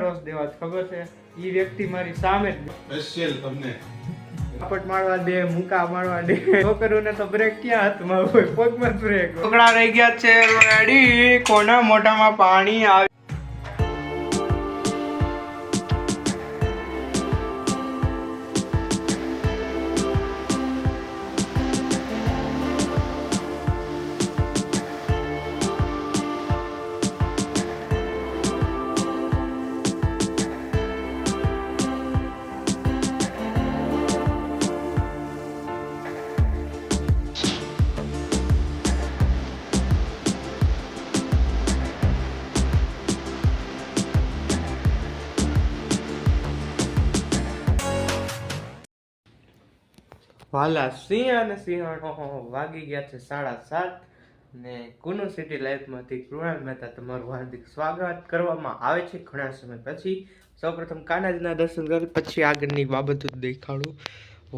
રોજ દેવા ખબર છે ઈ વ્યક્તિ મારી સામે સ્પેશિયલ તમને આપટ મારવા દે મુકા મારવા દે છોકરોને તો બ્રેક ક્યાં હાથમાં હોય પગમાં બ્રેક છોકરા રહી ગયા છે રેડી કોના મોઢામાં પાણી આવે વાલા સિંહ અને સિંહણો વાગી ગયા છે 7:30 ને કુનુ સિટી લાઈફમાંથી કૃણાલ મહેતા તમારું હાર્દિક સ્વાગત કરવામાં આવે છે ઘણા સમય પછી. સૌપ્રથમ કાનાજીના દર્શન કરી પછી આગળની બાબતો દેખાડું.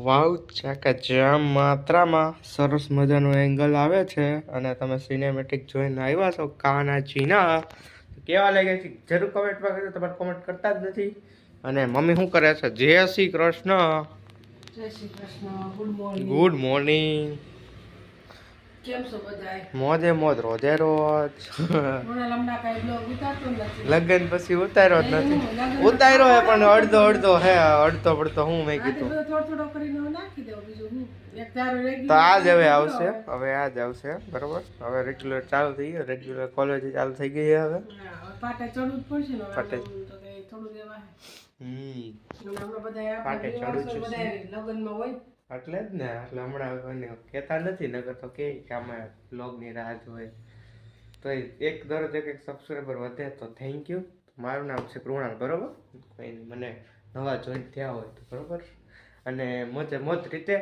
વાવ ચાકા જામ માત્રામાં સરસ મજાનો એંગલ આવે છે અને તમે સિનેમેટિક જોઈને આવ્યા છો કાનાજીના કેવા લાગે છે જરૂર કોમેન્ટમાં કરજો. તમારે કોમેન્ટ કરતા જ નથી. અને મમ્મી શું કરે છે? જય શ્રી કૃષ્ણ. જય Shri Krishna. Good morning. Good morning. કેમ છો બધાય? મોજે મોજ રોજે રોજ. લમડા કાઈ બ્લોગ ઉતારતો નથી. લગન પછી ઉતાર્યો જ નથી. ઉતાર્યો હે પણ અડધો હે અડધો પડતો હું મેં કીધું થોડો કરીને નાખી દઉં બીજું હું એક તારો રેગ્યુલર તો આજ હવે આવશે બરોબર. હવે રેગ્યુલર ચાલુ થઈ ગયું. રેગ્યુલર કોલેજ ચાલુ થઈ ગઈ હવે પાટે ચડવું જ પડશે ને પાટે. તો કે થોડું દેવા હમ બધા પાટે ચડવું જ છે. લગનમાં હોય એટલે જ ને એટલે હમણાં કહેતા નથી નગર તો કે આમાં બ્લોગની રાહ હોય તો એક દરરોજ એક સબસ્ક્રાઈબર વધે તો થેન્ક યુ. મારું નામ છે કૃણાલ બરોબર. કોઈ મને નવા જોઈન થયા હોય તો બરોબર. અને મોજે મોજ રીતે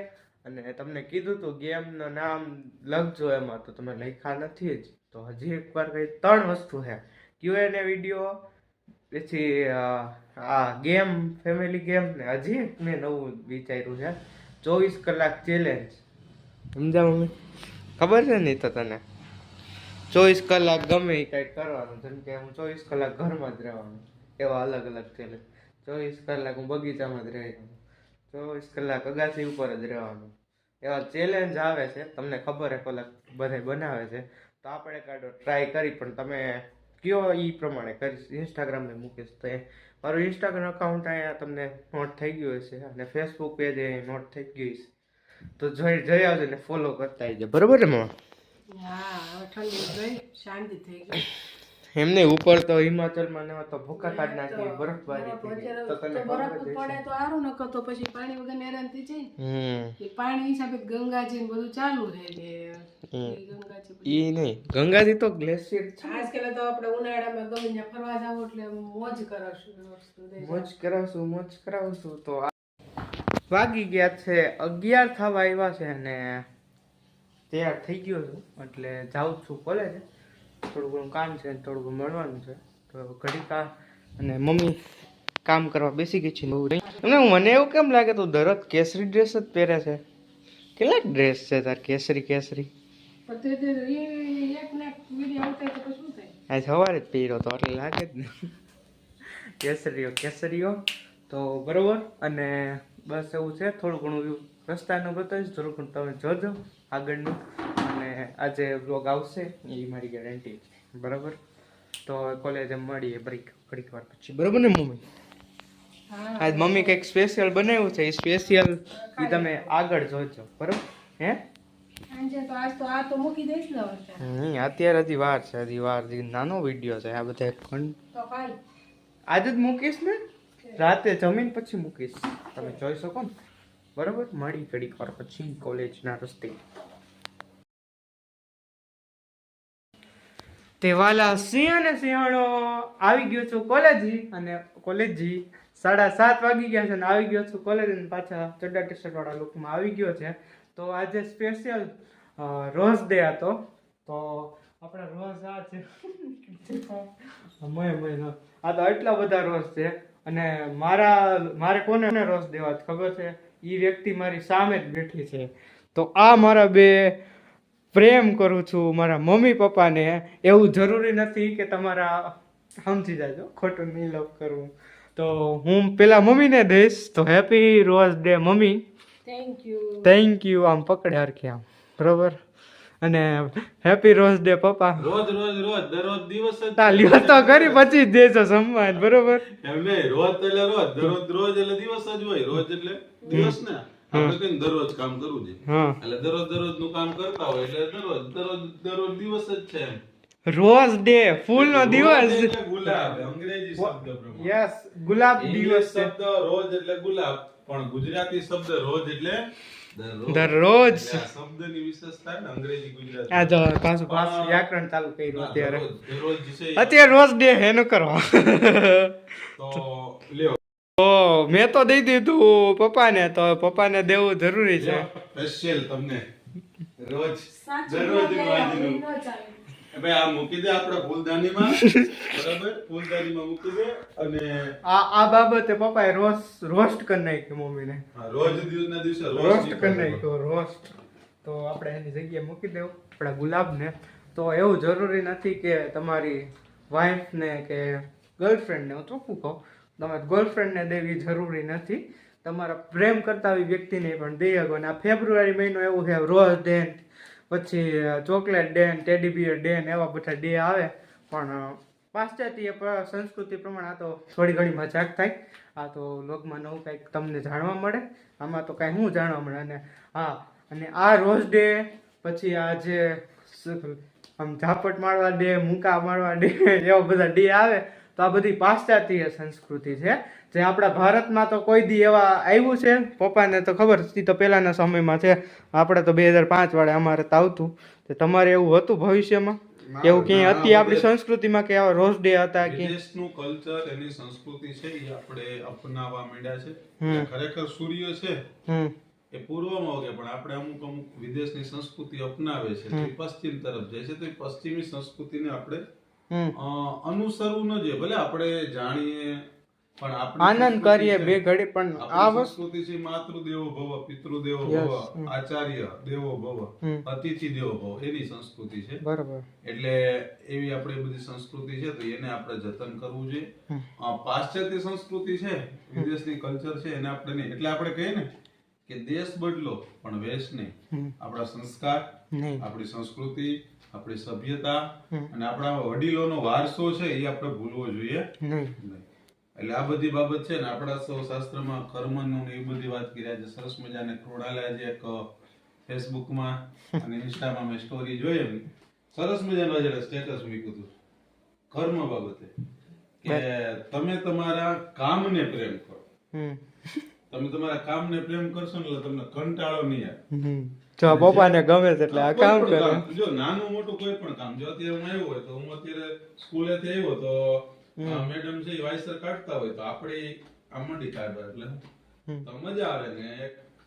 અને તમને કીધું હતું ગેમનું નામ લખજો એમાં તો તમે લખ્યા નથી જ તો હજી એકવાર કઈ 3 વસ્તુ છે Q&A વિડીયો પછી આ ગેમ ફેમિલી ગેમ ને હજી એક મેં નવું વિચાર્યું છે 24 કલાક ચેલેન્જ. સમજા મમ્મી? ખબર છે ને તો તને 24 કલાક ગમે એ કંઈક કરવાનું. જેમ કે હું 24 કલાક ઘરમાં જ રહેવાનું એવા અલગ અલગ ચેલેન્જ. 24 કલાક હું બગીચામાં જ રહેવાનું, 24 કલાક અગાસી ઉપર જ રહેવાનું એવા ચેલેન્જ આવે છે. તમને ખબર હે કલાક બધા બનાવે છે તો આપણે કાઢો ટ્રાય કરી પણ તમે કયો એ પ્રમાણે કરીશ. ઇન્સ્ટાગ્રામને મૂકીશ તો મારું ઇન્સ્ટાગ્રામ અકાઉન્ટ અહીંયા તમને નોટ થઈ ગયું હશે અને ફેસબુક પેજ એ નોટ થઈ ગયું હશે તો જઈ આવજો ને ફોલો કરતા આવજો બરોબર ને મમ્મા? હા હવે ઠંડી ગઈ શાંતિ થઈ ગઈ. એમને ઉપર તો હિમાચલમાં ને તો ભૂકા કાઢ નાખી બરફબારી તો તને બરફ પડે તો સારું ન કરતો પછી પાણી વગર હેરાન થઈ જાય. એ પાણી હિસાબે ગંગાજી ને બધું ચાલુ રહે છે. ગંગાજી ઈ નહીં ગંગાજી તો ગ્લેશિયર છે. આજકાલ તો આપણે ઉનાળામાં ગમે ત્યાં ફરવા જાવ એટલે મોજ કરાવશું તો વાગી ગયા છે 11 થવા આવ્યા છે અને તૈયાર થઈ ગયો છું એટલે જાઉં છું કોલેજ. થોડું ઘણું કામ છે થોડું ઘણું મળવાનું છે તો ઘડીક અને મમ્મી કામ કરવા બેસી ગઈ છે. મને એવું કેમ લાગે તું દરરોજ કેસરી ડ્રેસ જ પહેરે છે? કેટલા ડ્રેસ છે તાર કેસરી? આજ સવારે જ પહેર્યો તો એટલે લાગે જ ને કેસરીઓ તો બરોબર. અને બસ એવું છે થોડું ઘણું રસ્તાનું બતાવીશ થોડું ઘણું તમે જોજો આગળનું. અને આજે બ્લોગ આવશે એ મારી ગેરંટી છે બરાબર. તો કોલેજે મળીએ ઘડીક વાર પછી બરાબર ને મમ્મી? આજ મમ્મી કંઈક સ્પેશિયલ બનાવ્યું છે એ સ્પેશિયલ એ તમે આગળ જોજો બરાબર. હે અત્યારે હજી વાર છે નાનો વિડીયો છે આ બધા આજે જ મૂકીશ ને રાતે જમીન પછી મૂકીશ તમે જોઈ શકો ને બરાબર. મળી ઘડીક વાર પછી કોલેજના રસ્તે. તે વાલા સિંહ અને સિંહણો આવી ગયો છું કોલેજ અને કોલેજી 7:30 વાગી ગયા છે અને આવી ગયો છું કોલેજ અને પાછા ચડ્ડા ટી શર્ટ વાળા લુકમાં આવી ગયો છે. તો આજે સ્પેશિયલ રોઝ ડે હતો તો આપણે રોઝ આ છે આ તો એટલા બધા રોઝ છે અને મારે કોને રોઝ દેવા ખબર છે? એ વ્યક્તિ મારી સામે જ બેઠી છે તો આ મારા બે પ્રેમ કરું છું મારા મમ્મી પપ્પાને. એવું જરૂરી નથી કે તમારા સમજી જાજો, ખોટું નહીં લવ કરવું. તો હું પેલા મમ્મીને દઈશ. તો happy rose day mummy. Thank you. Thank you. આમ પકડે હરખી આમ, બરોબર. અને હેપી રોઝ ડે પપ્પા. રોજ દરરોજ દિવસ જ તા લ્યો તો કરી પછી જ દેજો સન્માન, બરોબર. એમ નહીં, રોજ એટલે રોજ એટલે દિવસ જ હોય. રોજ એટલે દિવસ ને આપણે કઈ દરરોજ કામ કરવું છે. હા, એટલે દરરોજ નું કામ કરતા હોય એટલે દરરોજ દિવસ જ છે એમ. રોઝ ડે ફૂલ નો રોજ દિવસ. એટલે ગુલાબ, અંગ્રેજી શબ્દ પ્રમાણે. યસ, ગુલાબ ઇંગ્લિશ દિવસ છે. શબ્દ રોજ એટલે ગુલાબ, પણ ગુજરાતી શબ્દ રોજ એટલે દરરોજ. એટલે આ શબ્દની વિશેષતા ને અંગ્રેજી ગુજરાતી. આ જો પાછું વ્યાકરણ ચાલુ કર્યું અત્યારે. દરરોજ છે. અત્યારે રોઝ ડે એનું કરો. તો લ્યો ઓ મેં તો દઈ દીધું પપ્પાને, તો પપ્પાને દેવું જરૂરી છે. સ્પેશિયલ તમને રોજ સાચું દરરોજ ન વાંચીનું. ચાલે. ભાઈ આ મૂકી દે આપણા ફૂલદાનીમાં. બરાબર, ફૂલદાનીમાં મૂકી દે. અને આ બાબતે પપ્પાએ રોસ્ટ કરી નાખ્યું મમ્મીને. રોજ દિવસના દિવસે રોસ્ટ કરી નાખ્યો, રોસ્ટ. તો આપણે એની જગ્યાએ મૂકી દેવું આપણા ગુલાબને. તો એવું જરૂરી નથી કે તમારી વાઈફને કે ગર્લફ્રેન્ડને, હું ચોખ્ખું કહું, તમારે ગર્લફ્રેન્ડને દેવી જરૂરી નથી. તમારા પ્રેમ કરતા આવી વ્યક્તિને પણ દઈ શકો. અને આ ફેબ્રુઆરી મહિનો એવું છે, રોઝ ડે, પછી chocolate day, teddy beer day ને એવા બધા ડે આવે. પણ પાશ્ચાત્ય સંસ્કૃતિ પ્રમાણે આ તો થોડી ઘણી મજાક થાય. આ તો લોગમાં નવું કંઈક તમને જાણવા મળે. આમાં તો કાંઈ શું જાણવા મળે. અને હા, અને આ રોઝ ડે પછી આ જે આમ ઝાપટ મારવા ડે, મૂકા મારવા ડે, એવા બધા ડે આવે. તો આ બધી પાશ્ચાત્ય સંસ્કૃતિ છે, જે આપણા ભારતમાં તો કોઈ દી એવા આવ્યું છે. પપ્પાને તો ખબર હતી, તો પહેલાના સમયમાં છે. આપણે તો 2005 વાળે અમારે તો આવતું. તો તમારે એવું હતું ભવિષ્યમાં? એવું ક્યાંય હતી આપણી સંસ્કૃતિમાં કે આવા રોઝ ડે હતા કે? વિદેશનું કલ્ચર, એની સંસ્કૃતિ છે એ આપણે અપનાવવા માંડ્યા છે. ખરેખર સૂર્ય છે એ પૂર્વમાં ઉગે, પણ આપણે અમુક વિદેશની સંસ્કૃતિ અપનાવે છે, તો એ પશ્ચિમ તરફ જાય છે. તો એ પશ્ચિમી સંસ્કૃતિને આપણે અનુસરવું ન જોઈએ. ભલે આપણે જાણીએ પણ આપણે આનંદ કરીએ બે ઘડી, પણ આ વસ્તુ સંસ્કૃતિ છે માતૃદેવો ભવ, પિતૃદેવો ભવ, આચાર્ય દેવો ભવ, અતિથિ દેવો ભવ, એની સંસ્કૃતિ છે. બરાબર. એટલે એવી આપણે બધી સંસ્કૃતિ છે, તો એને આપણે જતન કરવું જોઈએ. પાશ્ચાત્ય સંસ્કૃતિ છે, વિદેશની કલ્ચર છે, એને આપણે નહીં. એટલે આપણે કહીએ ને કે દેશ બદલો પણ વેશ નહીં. આપણા સંસ્કાર, આપણી સંસ્કૃતિ, આપણી સભ્યતા અને આપણા વડીલોનો વારસો છે એ આપણે ભૂલવો જોઈએ નહીં. એટલે આ બધી બાબત છે ને. આપણા સૌ શાસ્ત્રમાં કર્મનું એ બધી વાત કરી. આજે સરસ મજાને ખોડાલે આજે એક ફેસબુકમાં અને ઇન્સ્ટામાં મેં સ્ટોરી જોઈ, એમ સરસ મજાનું આજે સ્ટેટસ મૂક્યું હતું કર્મ બાબતે, કે તમે તમારા કામને પ્રેમ કરો. તમે તમારા કામને પ્રેમ કરશો ને એટલે તમને કંટાળો નહીં આવે. જો પપ્પાને ગમે છે એટલે આ કામ કરે. જો નાનું મોટું કોઈ પણ કામ, જો અત્યારે હું આવ્યો હોય તો હું અત્યારે સ્કૂલેથી આવ્યો તો મેડમ છે એ વાઇસર કાઢતા હોય તો આપણે આ મંડી કાઢવા, એટલે તો મજા આવે ને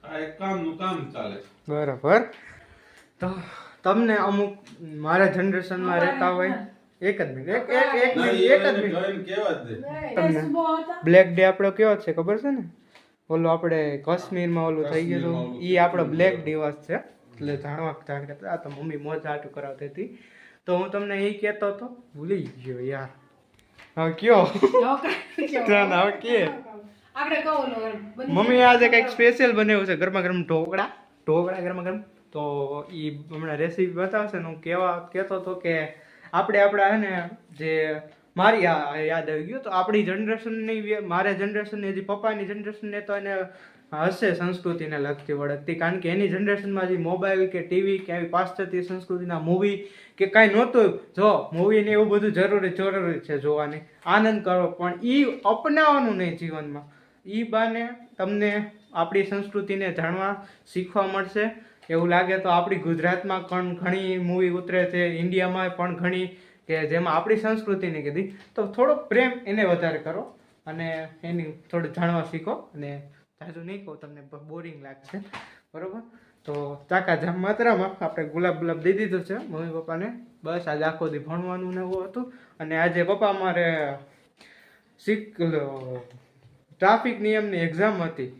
આ એક કામનું કામ ચાલે. બરાબર. તો તમને અમુક મારા જનરેશનમાં રહેતા હોય, એક જ મિનિટ, એક મિનિટ કેવા જ દે. તમને બ્લેક ડે આપણો કેવો છે ખબર છે ને? ઓલો આપણે કાશ્મીરમાં ઓલું થઈ ગયું હતું, એ આપણો બ્લેક દિવસ છે. એટલે જાણ કરતા આ તો મમ્મી મોજ આટું કરાવતી હતી. તો હું તમને એ કહેતો હતો, ભૂલી ગયો યાર. હવે કયો હવે કે મમ્મી આજે કંઈક સ્પેશિયલ બનાવ્યું છે, ગરમા ગરમ ઢોકળા ગરમા ગરમ. તો એ હમણાં રેસીપી બતાવશે ને. હું કહેતો હતો કે આપણા હે ને જે મારી યાદ આવી ગયું. તો આપણી જનરેશનની, મારા જનરેશનની, હજી પપ્પાની જનરેશનને તો એને હશે સંસ્કૃતિને લગતી વળગતી, કારણ કે એની જનરેશનમાં હજી મોબાઈલ કે ટીવી કે આવી પાશ્ચાત્ય સંસ્કૃતિના મૂવી કે કાંઈ નહોતું. જો મૂવી ને એવું બધું જરૂરી છે જોવાની, આનંદ કરો, પણ એ અપનાવવાનું નહીં જીવનમાં. એ બાને તમને આપણી સંસ્કૃતિને જાણવા શીખવા મળશે. એવું લાગે તો આપણી ગુજરાતમાં પણ ઘણી મૂવી ઉતરે છે, ઇન્ડિયામાં પણ ઘણી, કે જેમાં આપણી સંસ્કૃતિને કીધી. તો થોડોક પ્રેમ એને વધારે કરો અને એની થોડું જાણવા શીખો. અને જાજુ નહીં કહું, તમને બોરિંગ લાગશે, બરોબર? તો ચાકા જામ માત્રામાં આપણે ગુલાબ દઈ દીધું છે મમ્મી પપ્પાને. બસ આજે આખો દી ભણવાનું ને એવું હતું. અને આજે પપ્પા મારે ટ્રાફિક નિયમની એક્ઝામ હતી,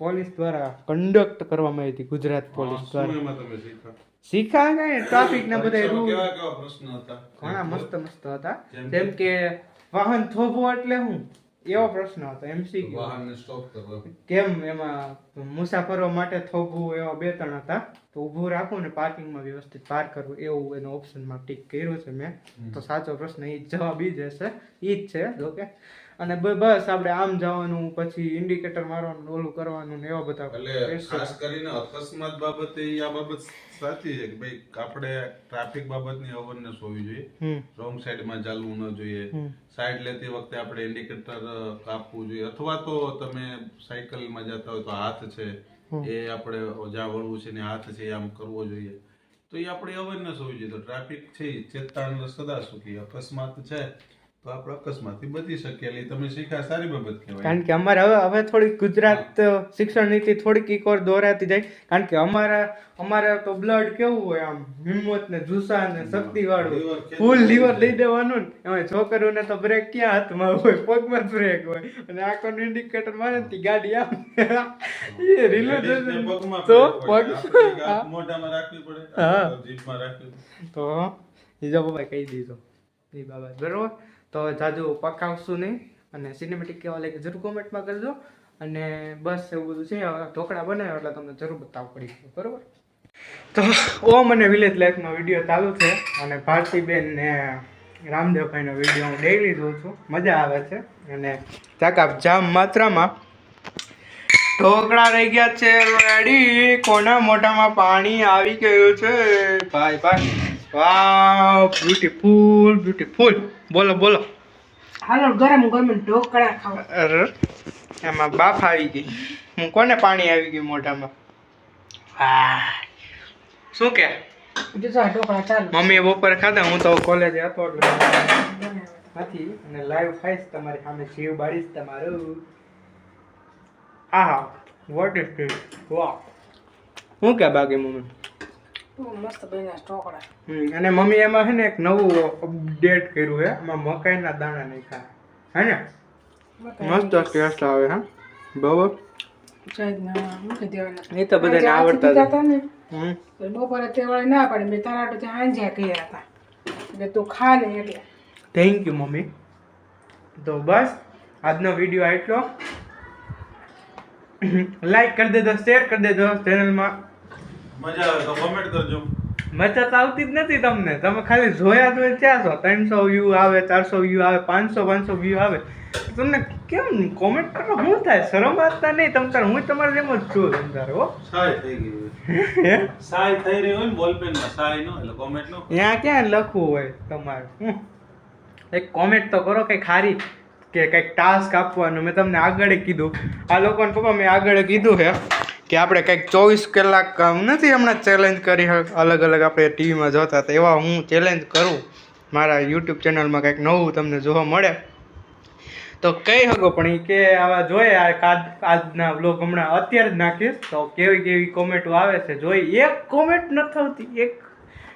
પોલીસ દ્વારા કન્ડક્ટ કરવામાં આવી હતી, ગુજરાત પોલીસ દ્વારા. શીખા કઈ ટ્રાફિક ના બધા પરીક્ષામાં રૂલ કેવા કેવા પ્રશ્ન હતા ઘણા મસ્ત મસ્ત હતા. જેમ જેમ કે વાહન થોભો એટલે શું, એવો પ્રશ્ન હતો. MCQ વાહનને સ્ટોપ કરવો કેમ એમાં મુસાફરો માટે થોભવું, એવા 2-3 હતા. તો ઊભું રાખવું ને પાર્કિંગમાં વ્યવસ્થિત પાર્ક કરવું, એવું એનો ઓપ્શનમાં ટીક કર્યું છે મેં. તો સાચો પ્રશ્ન એ જવાબ ઈ જ હશે, ઈ જ છે જોકે. અને બસ આપણે આમ જવાનું, પછી ઇન્ડિકેટર મારવાનું, ઓલું કરવાનું ને એવા બધા. એટલે ખાસ કરીને અકસ્માત બાબતે આ બાબત સાચી છે કે ભાઈ આપણે ટ્રાફિક બાબતની અવેરનેસ હોવી જોઈએ. રોંગ સાઈડમાં ચાલવું ન જોઈએ. સાઈડ લેતી વખતે આપણે ઇન્ડિકેટર કાપવું જોઈએ, અથવા તો તમે સાયકલમાં જતા હોય તો હાથ છે એ આપણે જ્યાં વળવું છે ને હાથ છે એ આમ કરવો જોઈએ. તો એ આપણી અવેરનેસ હોવી જોઈએ. તો ટ્રાફિક છે ચેતતા સદા સુખી. અકસ્માત છે તો આપણે અકસ્માતથી બચી શકીએ. એટલે તમે શીખ્યા, સારી બાબત કહેવાય. કારણ કે અમારે હવે થોડીક ગુજરાત શિક્ષણ નીતિ થોડીક એક વાર દોરાતી જાય. કારણ કે અમારે તો બ્લડ કેવું હોય, આમ હિંમત ને જુસ્સા ને શક્તિ વાળું ફૂલ લીવર લઈ દેવાનું ને. એમાં છોકરીઓને તો બ્રેક ક્યાં હાથમાં હોય, પગમાં બ્રેક હોય, અને આખો ઇન્ડિકેટર મારે ને ગાડી આમ એ રિલેટેડ તો પગ મોઢામાં રાખવી પડે, જીભમાં રાખવી પડે. તો એ જો બાબા કહી દીધો એ બાબત બરોબર. તો જાજુ પકાવશું નહીં, અને સિનેમેટિક કેવા લાગે જરૂર કોમેન્ટમાં કરજો. અને બસ એવું બધું છે. હવે ઢોકળા બનાવ્યો એટલે તમને જરૂર બતાવવું પડી ગયું બરોબર. તો ઓમ અને વિલેજ લાઈફનો વિડીયો ચાલુ છે, અને ભારતીબેન ને રામદેવભાઈનો વિડીયો હું ડેઈલી જોઉં છું, મજા આવે છે. અને ચાકાપ જામ માત્રામાં ઢોકળા રહી ગયા છે રેડી. કોના મોઢામાં પાણી આવી ગયું છે ભાઈ ભાઈ. વાવ, બ્યુટીફુલ બ્યુટીફુલ. બોલો બોલો. હાલો ગરમ ગરમ ઢોકળા ખાઓ. અરે એમાં બાફ આવી ગઈ. હું કોને પાણી આવી ગયું મોઢામાં. વાહ, શું કે બીજા ઢોકળા ચાલુ. મમ્મીએ બપોરે ખાધા, હું તો કોલેજે હતો એટલે નથી. અને લાઈવ ખાઈશ તમારી સામે, જીવ બાળીશ તમારું. આહા, વોટ ઇઝ ધીસ. વાહ, શું કે બાકી મમ્મી. મસ્ત બન્યા ઢોકળા. અને મમ્મી એમાં છે ને એક નવું અપડેટ કર્યું છે, એમાં મકાઈના દાણા નાખ્યા હે ને. મસ્ત ટેસ્ટ આવે હા બરોબર. એ તો બધાને આવડતા હતા ને બપોરે તે વાળે ના પડે, મેં તારા તો હાંજ્યા કર્યા હતા એટલે તું ખા ને એટલે. Thank you mummy. તો બસ આજનો વિડીયો આટલો. લાઈક કરી દેજો, શેર કરી દેજો. ચેનલમાં મજા આવે તો કોમેન્ટ કરજો. મજા તો આવતી જ નથી તમને. તમે ખાલી જોયા તો ક્યાં છો. 300 વ્યૂ આવે, 400 વ્યૂ આવે, 500 વ્યૂ આવે. તમને કેમ કોમેન્ટ કરો? શું થાય? શરમ આવતા નહીં તમ તારે? હું તમારે જેમ જ છું તમ તારે. હો સાય થઈ ગઈ, સાય થઈ રહી હોય ને બોલપેનમાં, સાય નો એટલે કોમેન્ટ નો. ત્યાં ક્યાં લખવું હોય તમારે? એક કોમેન્ટ તો કરો કઈ ખારી, કે કંઈક ટાસ્ક આપવાનું. મેં તમને આગળ કીધું, આ લોકોને પપ્પા મેં આગળ કીધું છે કે આપણે કંઈક 24 કલાક કામ નથી હમણાં ચેલેન્જ કરી અલગ અલગ આપણે ટીવીમાં જોતા હતા, એવા હું ચેલેન્જ કરું મારા યુટ્યુબ ચેનલમાં. કંઈક નવું તમને જોવા મળે તો કહી શકો. પણ એ કે આવા જોઈએ આજના બ્લોગ હમણાં અત્યારે જ નાખીશ તો કેવી કેવી કોમેન્ટો આવે છે જોઈ. એક કોમેન્ટ નથી આવતી. એક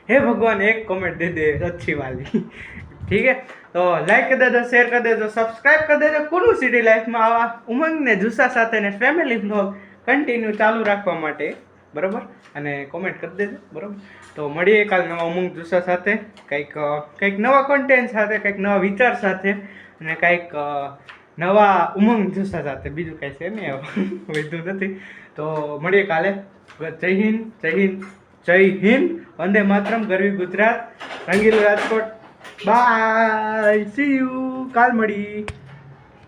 હે ભગવાન, એક કોમેન્ટ દે દે અચ્છી વાલી. ઠીક હે, તો લાઈક કરી દેજો, શેર કરી દેજો, સબસ્ક્રાઇબ કરી દેજો. કુલુ સિટી લાઈફમાં આવા ઉમંગ ને જુસ્સા સાથે ને ફેમિલી બ્લોગ કન્ટિન્યુ ચાલુ રાખવા માટે બરાબર. અને કોમેન્ટ કરી દેજો બરાબર. તો મળીએ કાલ નવા ઉમંગ જુસ્સા સાથે, કંઈક નવા કોન્ટેન્ટ સાથે, કંઈક નવા વિચાર સાથે, અને કંઈક નવા ઉમંગ જુસ્સા સાથે. બીજું કાંઈ છે નહીં, હવે વધુ નથી. તો મળીએ કાલે. જય હિન્દ, જય હિન્દ, જય હિન્દ. વંદે માતરમ. ગરવી ગુજરાત, રંગીલું રાજકોટ. Bye, see you. કાલ મળી.